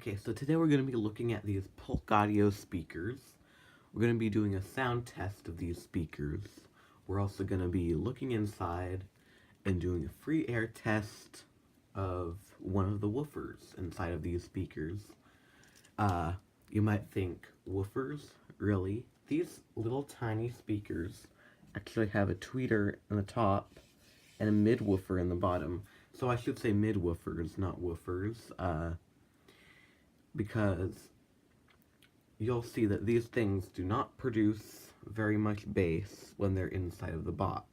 Okay, so today we're going to be looking at these PolkAudio speakers. We're going to be doing a sound test of these speakers. We're also going to be looking inside and doing a free air test of one of the woofers inside of these speakers. You might think, woofers? Really? These little tiny speakers actually have a tweeter in the top and a mid-woofer in the bottom. So I should say mid-woofers, not woofers, because you'll see that these things do not produce very much bass when they're inside of the box.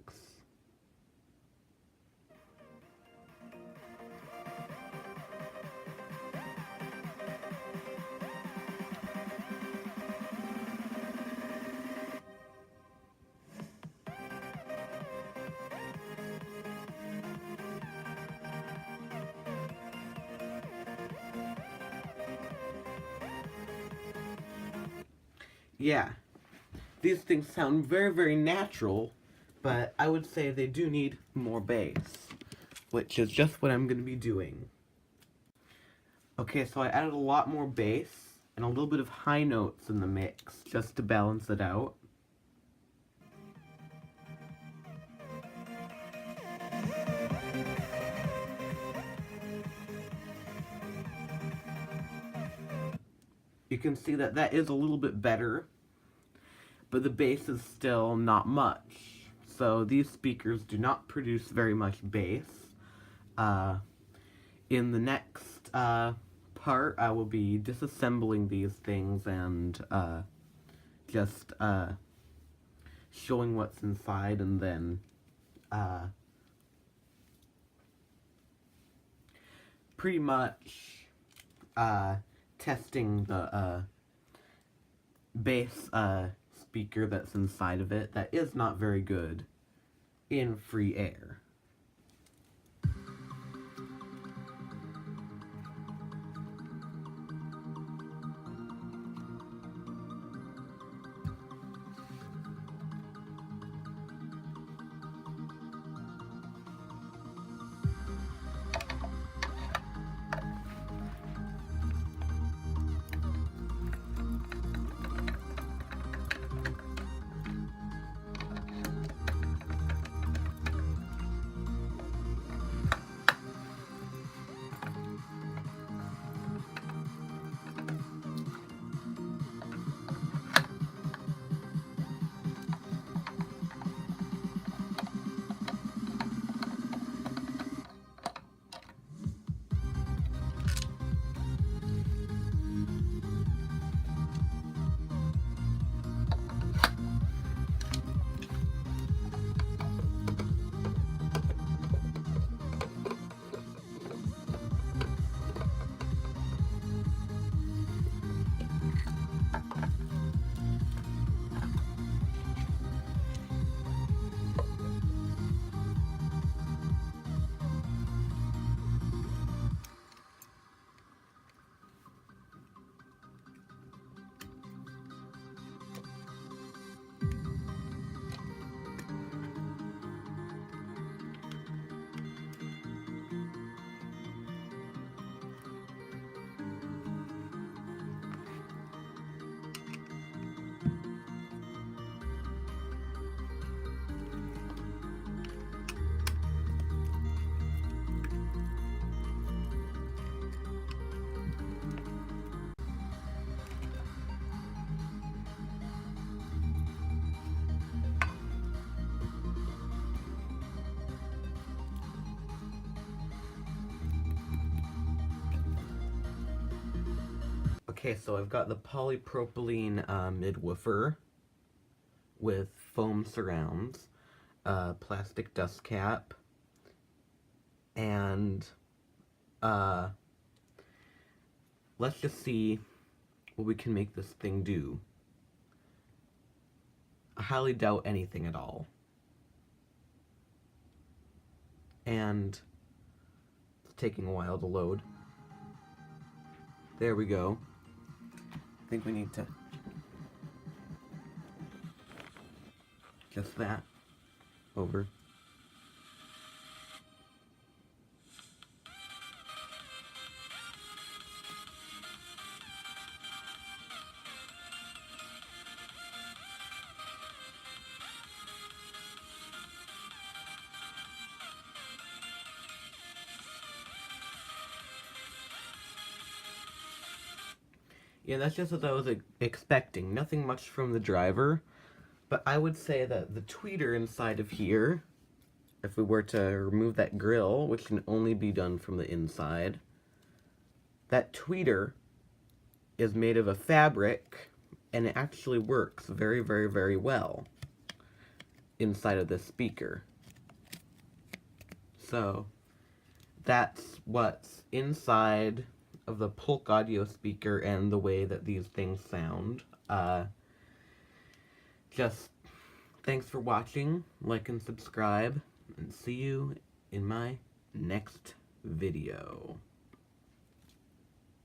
Yeah, these things sound very, very natural, but I would say they do need more bass, which is just what I'm going to be doing. Okay, so I added a lot more bass and a little bit of high notes in the mix, just to balance it out. You can see that that is a little bit better, but the bass is still not much. So these speakers do not produce very much bass. In the next part, I will be disassembling these things and just showing what's inside, and then pretty much testing the bass speaker that's inside of it that is not very good in free air. Okay, so I've got the polypropylene mid-woofer with foam surrounds, plastic dust cap, and let's just see what we can make this thing do. I highly doubt anything at all. And it's taking a while to load. There we go. I think we need to just that over. Yeah, that's just what I was expecting. Nothing much from the driver. But I would say that the tweeter inside of here, if we were to remove that grill, which can only be done from the inside, that tweeter is made of a fabric, and it actually works very, very, very well inside of this speaker. So, that's what's inside of the PolkAudio speaker and the way that these things sound. Just thanks for watching, like and subscribe, and see you in my next video.